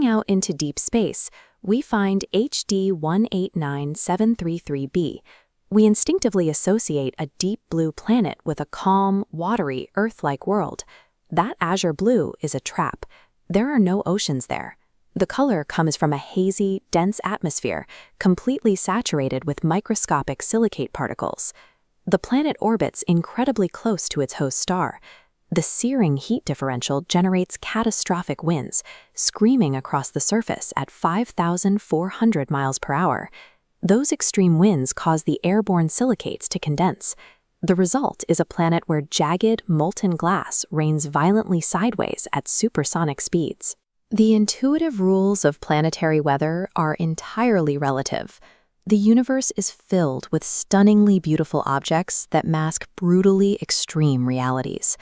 out into deep space, we find HD 189733b. We instinctively associate a deep blue planet with a calm, watery, Earth-like world. That azure blue is a trap. There are no oceans there. The color comes from a hazy, dense atmosphere, completely saturated with microscopic silicate particles. The planet orbits incredibly close to its host star. The searing heat differential generates catastrophic winds, screaming across the surface at 5,400 miles per hour. Those extreme winds cause the airborne silicates to condense. The result is a planet where jagged, molten glass rains violently sideways at supersonic speeds. The intuitive rules of planetary weather are entirely relative. The universe is filled with stunningly beautiful objects that mask brutally extreme realities.